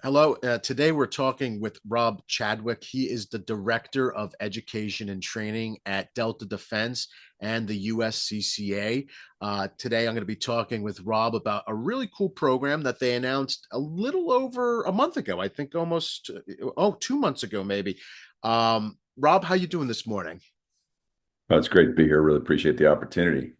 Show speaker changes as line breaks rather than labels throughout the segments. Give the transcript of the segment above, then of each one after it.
Hello. Today we're talking with Rob Chadwick. He is the Director of Education and Training at Delta Defense and the USCCA. Today I'm going to be talking with Rob about a really cool program that they announced a little over a month ago. I think almost 2 months ago, maybe. Rob, how you doing this morning?
Oh, it's great to be here. Really appreciate the opportunity.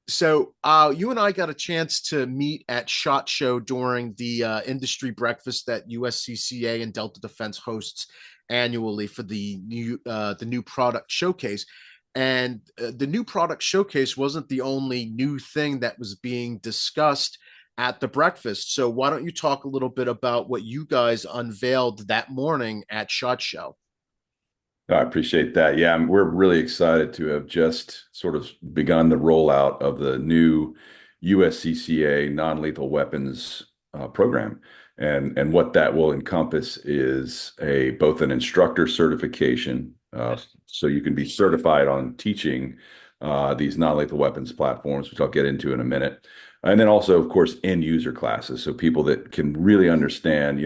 So you and I got a chance to meet at SHOT Show during the industry breakfast that USCCA and Delta Defense hosts annually for the new product showcase. And the new product showcase wasn't the only new thing that was being discussed at the breakfast. So why don't you talk a little bit about what you guys unveiled that morning at SHOT Show?
I appreciate that. Yeah, we're really excited to have just sort of begun the rollout of the new USCCA non-lethal weapons program. And what that will encompass is a both an instructor certification, so you can be certified on teaching these non-lethal weapons platforms, which I'll get into in a minute. And then also, of course, end user classes, so people that can really understand,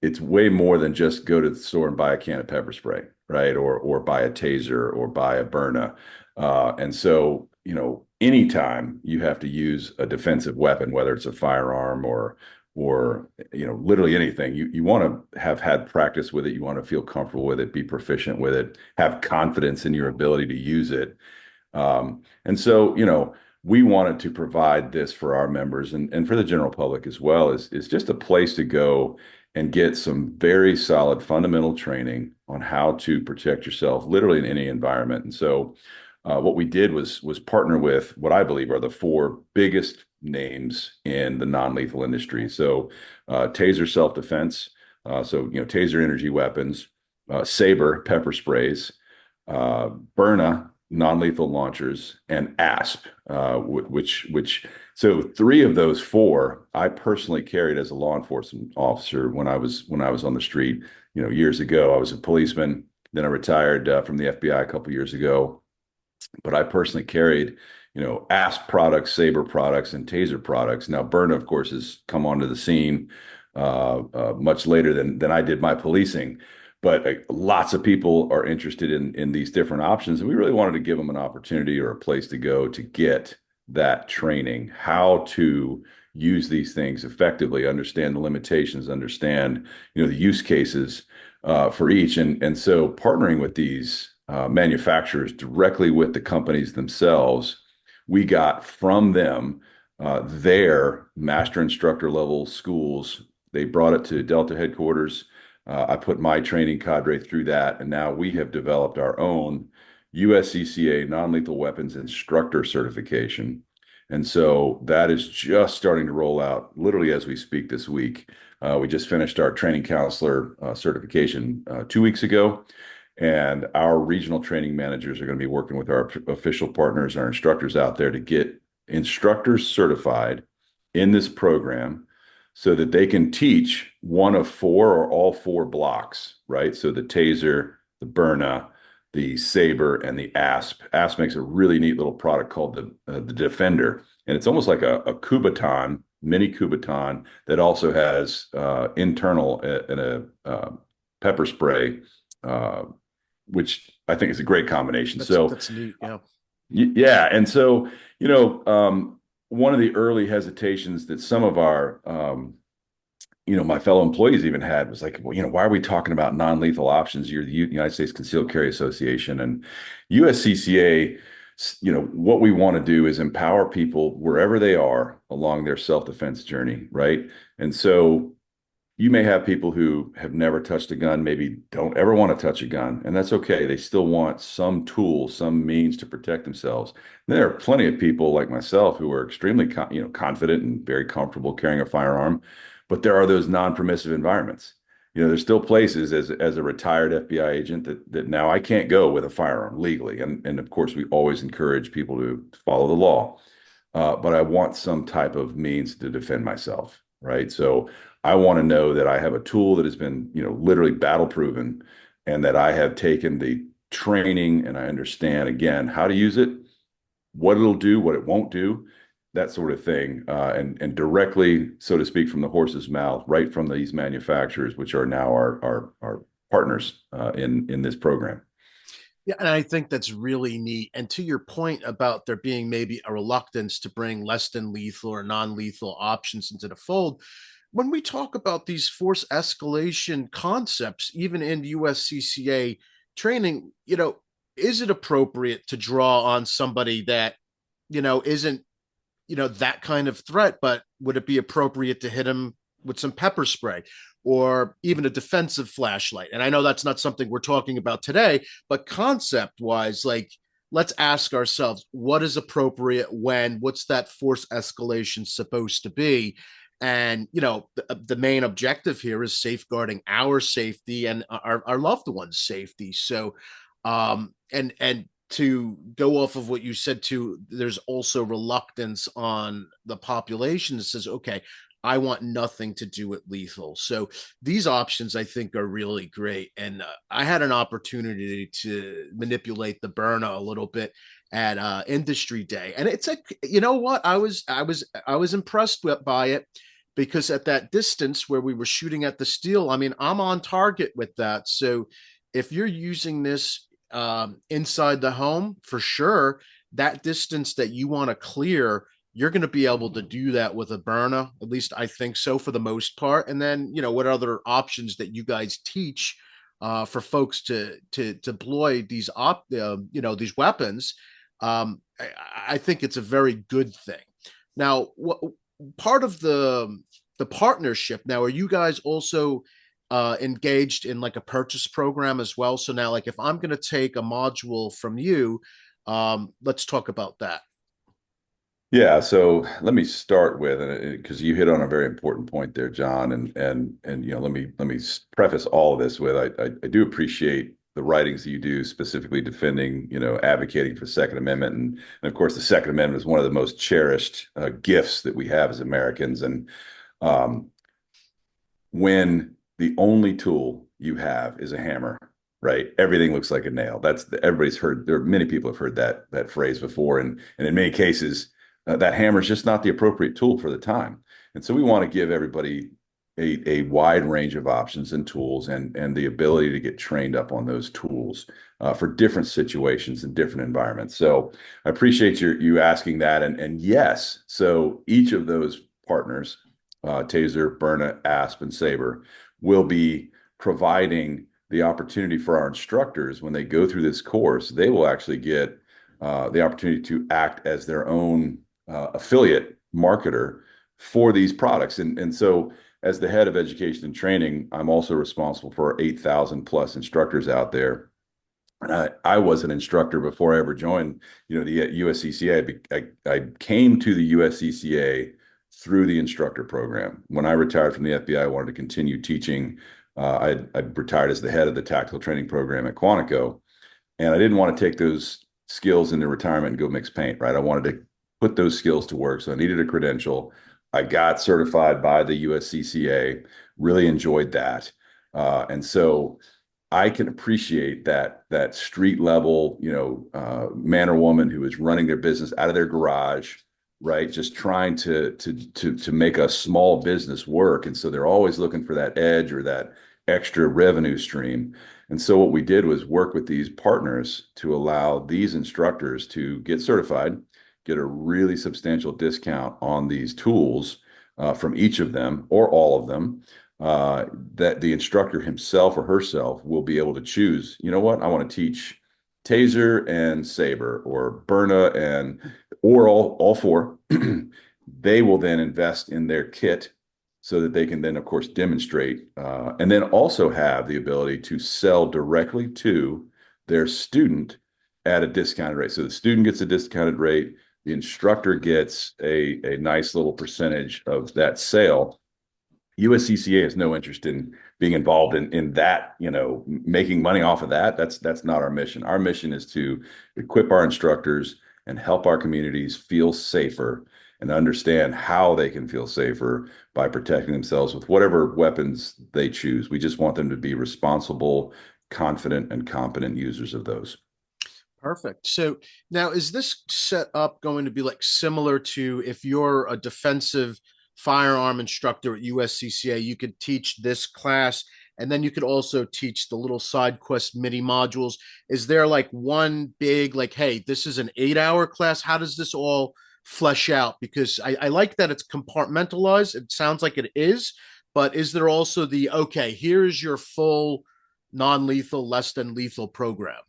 it's way more than just go to the store and buy a can of pepper spray, right? Or buy a taser or buy a Byrna. And so, anytime you have to use a defensive weapon, whether it's a firearm or literally anything, you want to have had practice with it. You want to feel comfortable with it, be proficient with it, have confidence in your ability to use it. And so, we wanted to provide this for our members and for the general public as well, is just a place to go and get some very solid fundamental training on how to protect yourself literally in any environment. And so what we did was partner with what I believe are the four biggest names in the non-lethal industry. So Taser self-defense, Taser energy weapons, Saber pepper sprays, Byrna non-lethal launchers, and ASP, which so three of those four I personally carried as a law enforcement officer when I was on the street, years ago. I was a policeman, then I retired from the FBI a couple years ago, but I personally carried, ASP products, Saber products, and Taser products. Now, Byrna, of course, has come onto the scene much later than I did my policing. But lots of people are interested in these different options, and we really wanted to give them an opportunity or a place to go to get that training, how to use these things effectively, understand the limitations, understand the use cases for each, and so partnering with these manufacturers directly with the companies themselves, we got from them their master instructor level schools. They brought it to Delta headquarters. I put my training cadre through that, and now we have developed our own USCCA non-lethal weapons instructor certification. And so that is just starting to roll out literally as we speak this week. We just finished our training counselor certification 2 weeks ago, and our regional training managers are going to be working with our official partners and our instructors out there to get instructors certified in this program so that they can teach one of four or all four blocks, right? So the Taser, the Byrna, the Saber, and the ASP. ASP makes a really neat little product called the Defender, and it's almost like a Kubaton, mini Kubaton that also has internal and a pepper spray, which I think is a great combination.
That's
So
that's neat. Yeah.
yeah, and so one of the early hesitations that some of our my fellow employees even had was like, well, why are we talking about non-lethal options? You're the United States Concealed Carry Association and USCCA. What we want to do is empower people wherever they are along their self-defense journey, right? And so you may have people who have never touched a gun, maybe don't ever want to touch a gun, and that's okay. They still want some tool, some means to protect themselves. And there are plenty of people like myself who are extremely confident and very comfortable carrying a firearm, but there are those non-permissive environments. There's still places as a retired FBI agent that now I can't go with a firearm legally, and of course we always encourage people to follow the law, but I want some type of means to defend myself, right? So I want to know that I have a tool that has been, literally battle proven, and that I have taken the training and I understand again how to use it, what it'll do, what it won't do. that sort of thing, and directly, so to speak, from the horse's mouth, right from these manufacturers, which are now our partners in this program.
Yeah, and I think that's really neat. And to your point about there being maybe a reluctance to bring less than lethal or non-lethal options into the fold, when we talk about these force escalation concepts, even in USCCA training, is it appropriate to draw on somebody that, isn't, that kind of threat, but would it be appropriate to hit him with some pepper spray or even a defensive flashlight? And I know that's not something we're talking about today, but concept wise, like, let's ask ourselves what is appropriate when, what's that force escalation supposed to be? And the main objective here is safeguarding our safety and our loved ones' safety. So and to go off of what you said too, there's also reluctance on the population that says, okay, I want nothing to do with lethal. So these options I think are really great. And I had an opportunity to manipulate the Berna a little bit at industry day. And it's like, you know what? I was impressed by it because at that distance where we were shooting at the steel, I mean, I'm on target with that. So if you're using this inside the home, for sure, that distance that you want to clear, you're going to be able to do that with a Berna. At least I think so for the most part. And then, what other options that you guys teach for folks to deploy these weapons? I think it's a very good thing. Now, what part of the partnership now? Are you guys also engaged in like a purchase program as well? So now, like, if I'm going to take a module from you, let's talk about that.
Yeah, so let me start with, and because you hit on a very important point there, John, and let me preface all of this with I do appreciate the writings that you do, specifically defending, advocating for the Second Amendment, and of course the Second Amendment is one of the most cherished gifts that we have as Americans, and um, when the only tool you have is a hammer, right? Everything looks like a nail. Everybody's heard. There many people have heard that phrase before, and in many cases, that hammer is just not the appropriate tool for the time. And so we want to give everybody a wide range of options and tools, and the ability to get trained up on those tools for different situations and different environments. So I appreciate you asking that, and yes, so each of those partners, Taser, Byrna, Asp, and Saber, will be providing the opportunity for our instructors when they go through this course. They will actually get the opportunity to act as their own affiliate marketer for these products. And so, as the head of education and training, I'm also responsible for 8,000 plus instructors out there. And I was an instructor before I ever joined, the USCCA. I came to the USCCA through the instructor program. When I retired from the FBI, I wanted to continue teaching. I retired as the head of the tactical training program at Quantico, and I didn't want to take those skills into retirement and go mix paint, right? I wanted to put those skills to work. So I needed a credential. I got certified by the USCCA, really enjoyed that. And so I can appreciate that street level, man or woman who is running their business out of their garage, right? Just trying to make a small business work. And so they're always looking for that edge or that extra revenue stream. And so what we did was work with these partners to allow these instructors to get certified, get a really substantial discount on these tools from each of them or all of them, that the instructor himself or herself will be able to choose, you know what, I want to teach Taser and Saber or Byrna or all four. They will then invest in their kit so that they can then, of course, demonstrate and then also have the ability to sell directly to their student at a discounted rate. So the student gets a discounted rate, the instructor gets a nice little percentage of that sale. USCCA has no interest in being involved in that, making money off of that. That's not our mission. Our mission is to equip our instructors and help our communities feel safer and understand how they can feel safer by protecting themselves with whatever weapons they choose. We just want them to be responsible, confident, and competent users of those.
Perfect. So now, is this set up going to be like similar to if you're a defensive firearm instructor at USCCA, you could teach this class and then you could also teach the little side quest mini modules. Is there like one big, like, hey, this is an 8 hour class? How does this all flesh out? Because I like that it's compartmentalized. It sounds like it is, but is there also the, okay, here's your full non lethal, less than lethal program?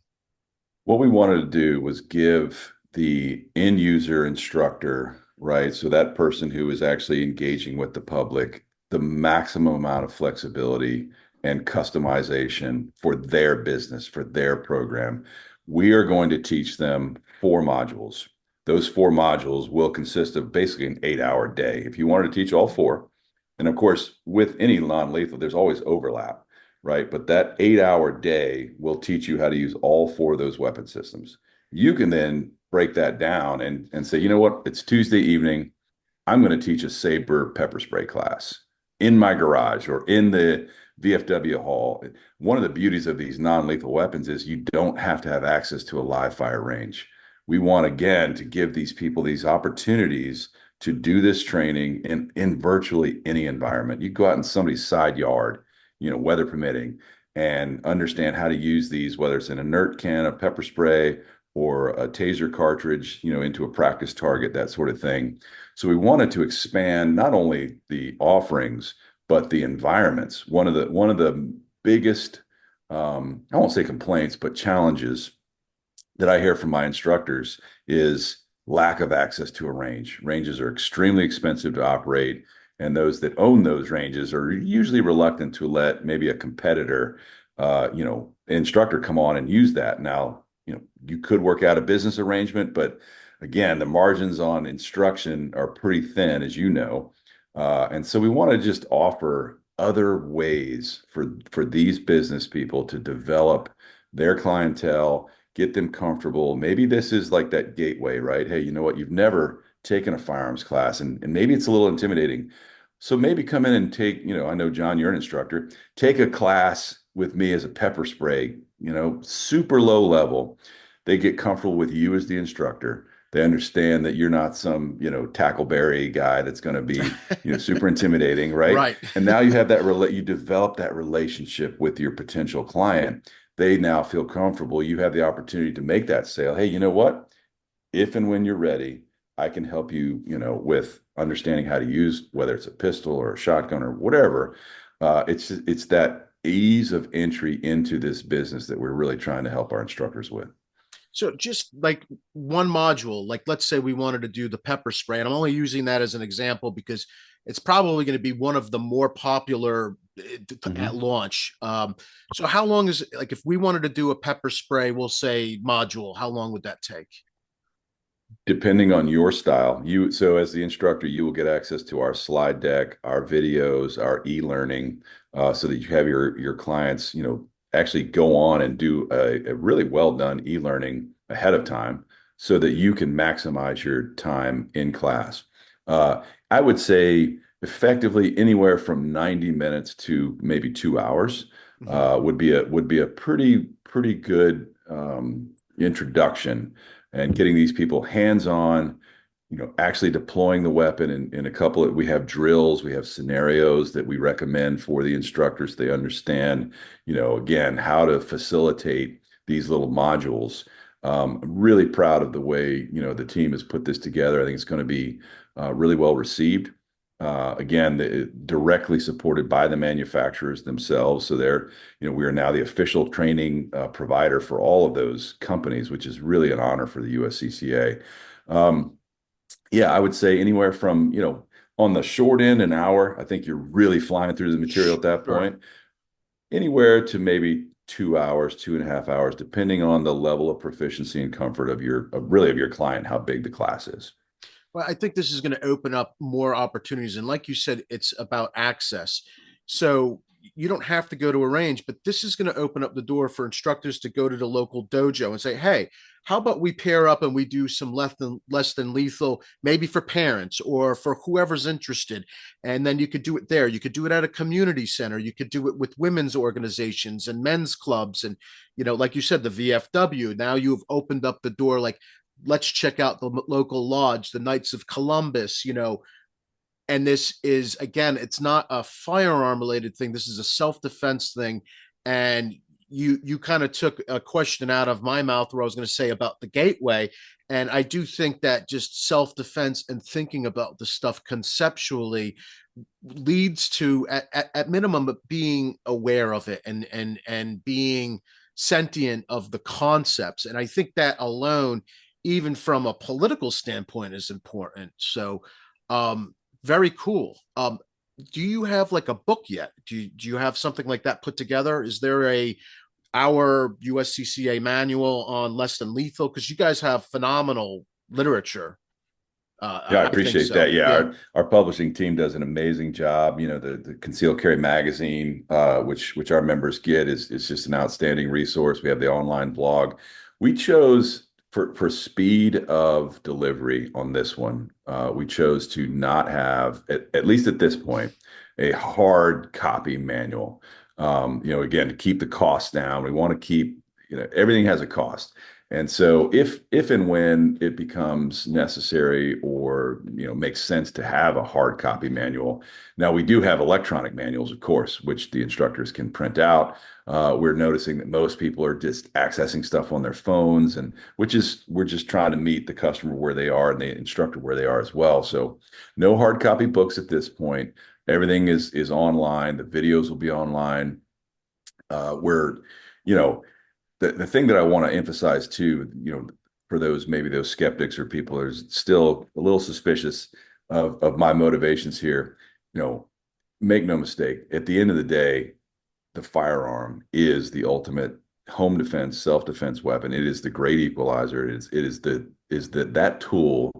What we wanted to do was give the end user instructor, right? So that person who is actually engaging with the public, the maximum amount of flexibility and customization for their business, for their program. We are going to teach them 4 modules. Those 4 modules will consist of basically an 8-hour day. If you wanted to teach all four, and of course, with any non-lethal, there's always overlap, right? But that 8-hour day will teach you how to use all four of those weapon systems. You can then break that down and say, you know what, it's Tuesday evening. I'm going to teach a saber pepper spray class in my garage or in the VFW hall. One of the beauties of these non-lethal weapons is you don't have to have access to a live fire range. We want, again, to give these people these opportunities to do this training in virtually any environment. You go out in somebody's side yard, weather permitting, and understand how to use these, whether it's an inert can of pepper spray or a taser cartridge, into a practice target, that sort of thing. So we wanted to expand not only the offerings, but the environments. One of the biggest, I won't say complaints, but challenges that I hear from my instructors is lack of access to a range. Ranges are extremely expensive to operate, and those that own those ranges are usually reluctant to let maybe a competitor, instructor come on and use that. Now, you could work out a business arrangement, but again, the margins on instruction are pretty thin, as you know. And so we want to just offer other ways for these business people to develop their clientele, get them comfortable. Maybe this is like that gateway, right? Hey, you know what? You've never taken a firearms class, and maybe it's a little intimidating. So maybe come in and take, I know, John, you're an instructor, take a class with me as a pepper spray, super low level. They get comfortable with you as the instructor. They understand that you're not some, tackleberry guy that's going to be, super intimidating, right?
Right.
And now you have you develop that relationship with your potential client. They now feel comfortable. You have the opportunity to make that sale. Hey, you know what? If and when you're ready, I can help you, with understanding how to use, whether it's a pistol or a shotgun or whatever. It's that ease of entry into this business that we're really trying to help our instructors with.
So just like one module, like let's say we wanted to do the pepper spray, and I'm only using that as an example because it's probably going to be one of the more popular at
Mhm.
launch. So how long is it, like if we wanted to do a pepper spray, we'll say module, how long would that take?
Depending on your style, so as the instructor, you will get access to our slide deck, our videos, our e-learning, so that you have your clients, actually go on and do a really well done e-learning ahead of time, so that you can maximize your time in class. Uh, I would say effectively anywhere from 90 minutes to maybe 2 hours
Mhm.
would be a pretty good introduction, and getting these people hands-on, actually deploying the weapon in a couple of, we have drills, we have scenarios that we recommend for the instructors. They understand, again, how to facilitate these little modules. I'm really proud of the way, the team has put this together. I think it's going to be really well received. Again, directly supported by the manufacturers themselves. So we are now the official training provider for all of those companies, which is really an honor for the USCCA. Yeah, I would say anywhere from, on the short end, an hour. I think you're really flying through the material at that
Sure.
point. Anywhere to maybe 2 hours, 2.5 hours, depending on the level of proficiency and comfort of your client, how big the class is.
Well, I think this is going to open up more opportunities. And like you said, it's about access. So you don't have to go to a range, but this is going to open up the door for instructors to go to the local dojo and say, hey, how about we pair up and we do some less than lethal, maybe for parents or for whoever's interested. And then you could do it there. You could do it at a community center. You could do it with women's organizations and men's clubs. And, like you said, the VFW, now you've opened up the door, like, let's check out the local lodge, the Knights of Columbus, and this is, again, it's not a firearm related thing. This is a self-defense thing. And you kind of took a question out of my mouth where I was going to say about the gateway. And I do think that just self-defense and thinking about the stuff conceptually leads to, at minimum, being aware of it and being sentient of the concepts. And I think that alone, even from a political standpoint, is important. So very cool. Do you have like a book yet? Do you have something like that put together? Is there our USCCA manual on less than lethal? Because you guys have phenomenal literature.
Yeah, I
I think
appreciate
so.
that. Yeah,
Yeah.
our publishing team does an amazing job. The Concealed Carry magazine, which our members get, is just an outstanding resource. We have the online blog. We chose for speed of delivery on this one. We chose to not have, at least at this point, a hard copy manual. Again, to keep the costs down. We want to keep, everything has a cost. And so if and when it becomes necessary or makes sense to have a hard copy manual, now we do have electronic manuals, of course, which the instructors can print out. We're noticing that most people are just accessing stuff on their phones, and we're just trying to meet the customer where they are and the instructor where they are as well. So no hard copy books at this point. Everything is online. The videos will be online. We're you know the thing that I want to emphasize too, for those skeptics or people who are still a little suspicious of my motivations here, make no mistake, at the end of the day, the firearm is the ultimate home defense, self-defense weapon. It is the great equalizer. That tool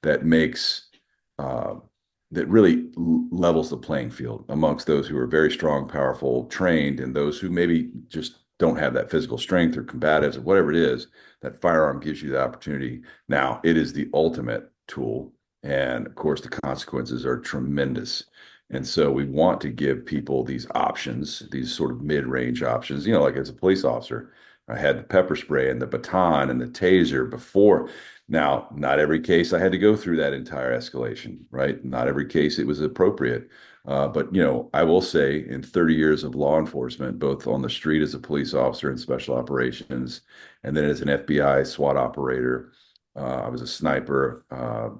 that makes that really levels the playing field amongst those who are very strong, powerful, trained, and those who maybe just don't have that physical strength or combatives or whatever it is. That firearm gives you the opportunity. Now, it is the ultimate tool. And of course, the consequences are tremendous. And so we want to give people these options, these sort of mid-range options. Like as a police officer, I had the pepper spray and the baton and the taser before. Now, not every case I had to go through that entire escalation, right? Not every case it was appropriate. But I will say in 30 years of law enforcement, both on the street as a police officer in special operations, and then as an FBI SWAT operator, I was a sniper,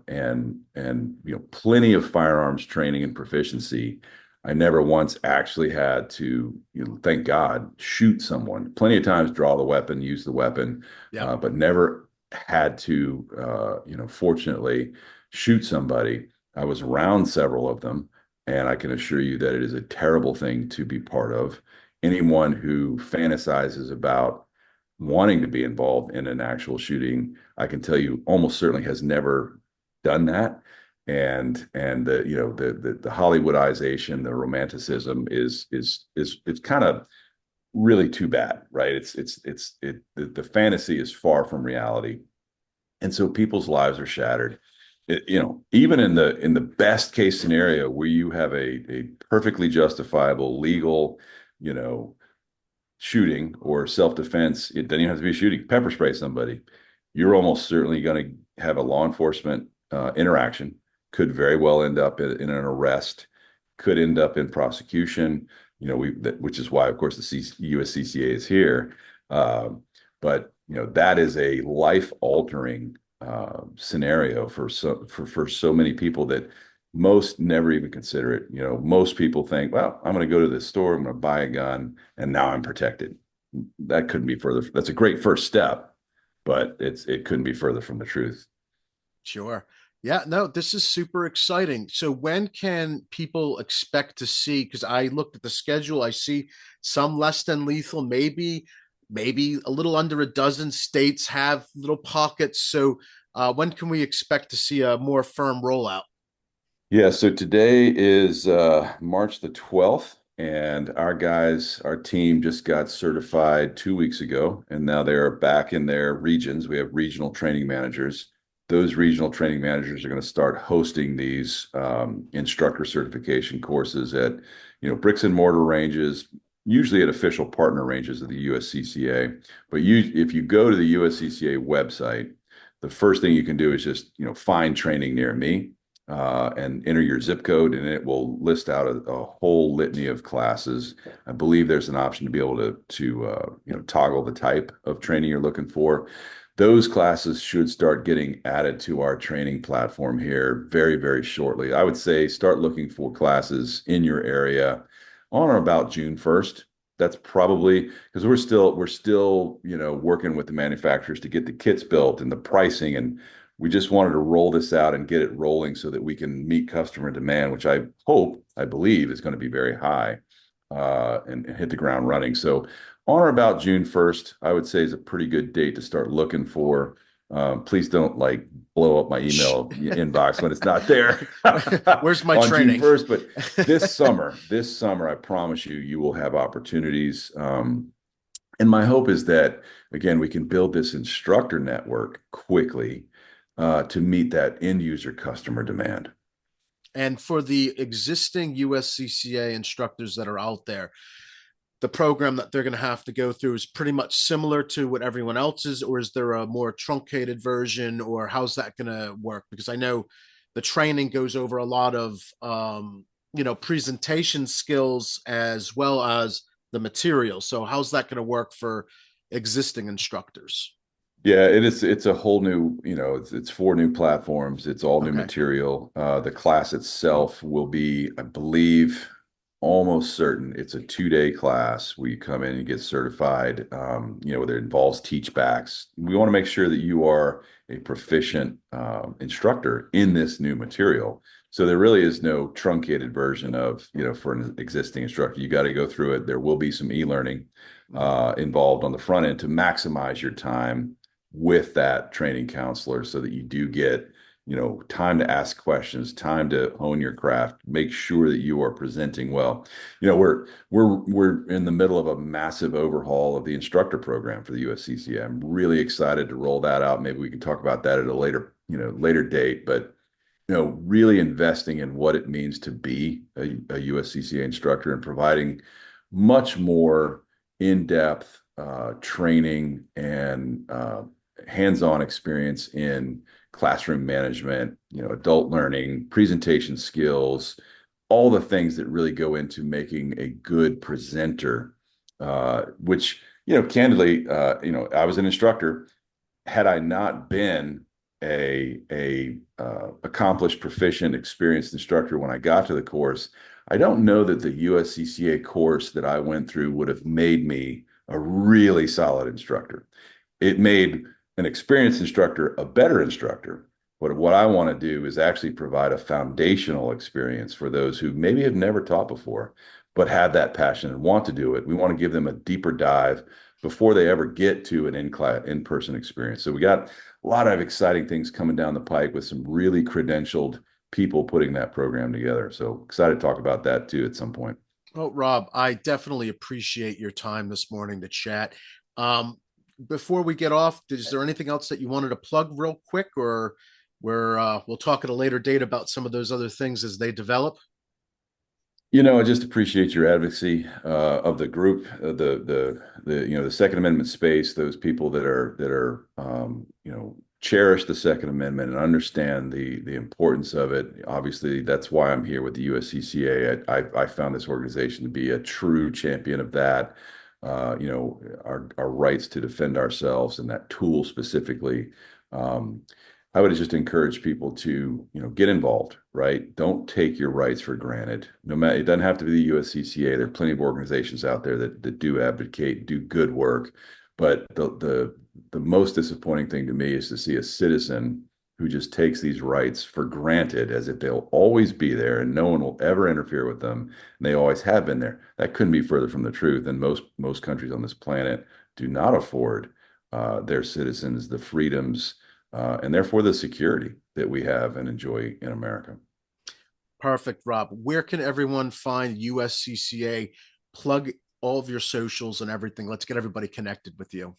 and plenty of firearms training and proficiency. I never once actually had to, thank God, shoot someone. Plenty of times, draw the weapon, use the weapon,
Yep.
but never had to, fortunately, shoot somebody. I was around several of them, and I can assure you that it is a terrible thing to be part of. Anyone who fantasizes about wanting to be involved in an actual shooting, I can tell you almost certainly has never done that. And the Hollywoodization, the romanticism is it's kind of really too bad, right? The fantasy is far from reality, and so people's lives are shattered. Even in the best case scenario where you have a perfectly justifiable legal, shooting or self-defense, it doesn't even have to be shooting, pepper spray somebody, you're almost certainly going to have a law enforcement interaction, could very well end up in an arrest, could end up in prosecution, which is why, of course, the USCCA is here. But that is a life-altering scenario for so many people that most never even consider it. Most people think, well, I'm going to go to the store, I'm going to buy a gun, and now I'm protected. That couldn't be further. That's a great first step, but it couldn't be further from the truth.
Sure. Yeah, no, this is super exciting. So when can people expect to see? Because I looked at the schedule, I see some less than lethal, maybe a little under a dozen states have little pockets. So when can we expect to see a more firm rollout?
Yeah, so today is March the 12th. And our team just got certified 2 weeks ago, and now they are back in their regions. We have regional training managers. Those regional training managers are going to start hosting these instructor certification courses at, bricks and mortar ranges, usually at official partner ranges of the USCCA. But if you go to the USCCA website, the first thing you can do is just, find training near me and enter your zip code, and it will list out a whole litany of classes. I believe there's an option to be able to toggle the type of training you're looking for. Those classes should start getting added to our training platform here very, very shortly. I would say start looking for classes in your area on or about June 1st. That's probably because we're still working with the manufacturers to get the kits built and the pricing, and we just wanted to roll this out and get it rolling so that we can meet customer demand, which I believe is going to be very high, and hit the ground running. So on or about June 1st, I would say is a pretty good date to start looking for. Please don't like blow up my email inbox when it's not there
Where's my
on June
training?
1st. But this summer, I promise you, you will have opportunities. And my hope is that, again, we can build this instructor network quickly to meet that end user customer demand.
And for the existing USCCA instructors that are out there, the program that they're going to have to go through is pretty much similar to what everyone else is, or is there a more truncated version, or how's that going to work? Because I know the training goes over a lot of presentation skills as well as the material. So how's that going to work for existing instructors?
Yeah, it is. It's a whole new, it's four new platforms. It's all new
Okay.
material. The class itself will be, I believe, almost certain it's a 2-day class where you come in and get certified, whether it involves teach backs. We want to make sure that you are a proficient instructor in this new material. So there really is no truncated version of, for an existing instructor. You got to go through it. There will be some e-learning involved on the front end to maximize your time with that training counselor so that you do get time to ask questions, time to hone your craft, make sure that you are presenting well. We're in the middle of a massive overhaul of the instructor program for the USCCA. I'm really excited to roll that out. Maybe we can talk about that at a later date, but really investing in what it means to be a USCCA instructor and providing much more in-depth training and hands-on experience in classroom management, adult learning, presentation skills, all the things that really go into making a good presenter, which, candidly, I was an instructor. Had I not been a accomplished, proficient, experienced instructor when I got to the course, I don't know that the USCCA course that I went through would have made me a really solid instructor. It made an experienced instructor a better instructor. But what I want to do is actually provide a foundational experience for those who maybe have never taught before, but have that passion and want to do it. We want to give them a deeper dive before they ever get to an in-person experience. So we got a lot of exciting things coming down the pike with some really credentialed people putting that program together. So excited to talk about that too at some point.
Well, Rob, I definitely appreciate your time this morning to chat. Um, Before we get off, is there anything else that you wanted to plug real quick, or we'll talk at a later date about some of those other things as they develop?
I just appreciate your advocacy of the group, the Second Amendment space. Those people that are cherish the Second Amendment and understand the importance of it. Obviously, that's why I'm here with the USCCA. I found this organization to be a true champion of that. Our rights to defend ourselves and that tool specifically. Um, I would just encourage people to, get involved, right? Don't take your rights for granted. No matter, it doesn't have to be the USCCA. There are plenty of organizations out there that do advocate, do good work. But the most disappointing thing to me is to see a citizen who just takes these rights for granted as if they'll always be there and no one will ever interfere with them. And they always have been there. That couldn't be further from the truth. And most countries on this planet do not afford their citizens the freedoms and therefore the security that we have and enjoy in America.
Perfect, Rob. Where can everyone find USCCA? Plug all of your socials and everything. Let's get everybody connected with you.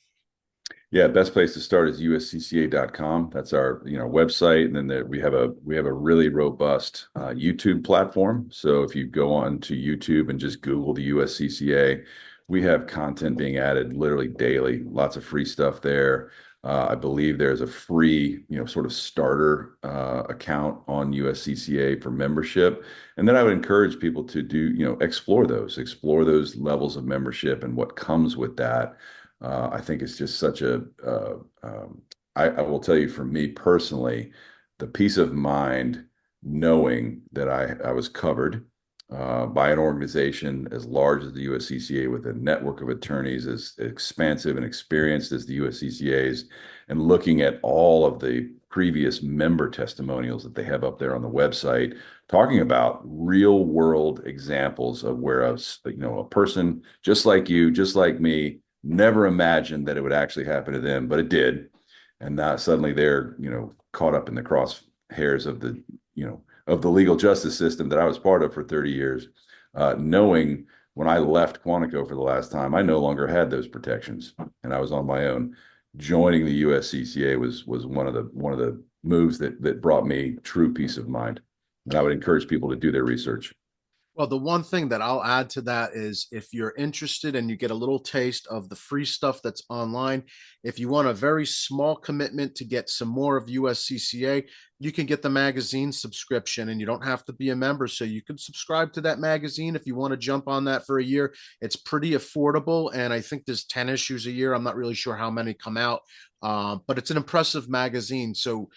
Yeah, best place to start is uscca.com. That's our, website, and then we have a really robust YouTube platform. So if you go on to YouTube and just Google the USCCA, we have content being added literally daily. Lots of free stuff there. I believe there's a free, sort of starter account on USCCA for membership, and then I would encourage people to do, explore those levels of membership and what comes with that. I think it's just such I will tell you, for me personally, the peace of mind knowing that I was covered by an organization as large as the USCCA, with a network of attorneys as expansive and experienced as the USCCA's, and looking at all of the previous member testimonials that they have up there on the website, talking about real world examples of where a person just like you, just like me, never imagined that it would actually happen to them, but it did. And now suddenly they're, caught up in the crosshairs of the legal justice system that I was part of for 30 years. Knowing when I left Quantico for the last time, I no longer had those protections and I was on my own. Joining the USCCA was one of the moves that brought me true peace of mind. And I would encourage people to do their research.
Well, the one thing that I'll add to that is if you're interested and you get a little taste of the free stuff that's online, if you want a very small commitment to get some more of USCCA, you can get the magazine subscription and you don't have to be a member. So you can subscribe to that magazine if you want to jump on that for a year. It's pretty affordable. And I think there's 10 issues a year. I'm not really sure how many come out, but it's an impressive magazine. So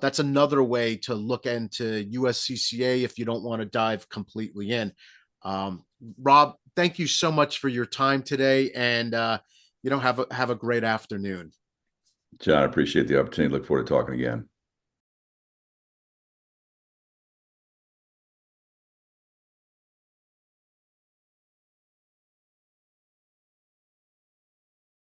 that's another way to look into USCCA if you don't want to dive completely in. Um, Rob, thank you so much for your time today, and have a great afternoon.
John, I appreciate the opportunity. Look forward to talking again.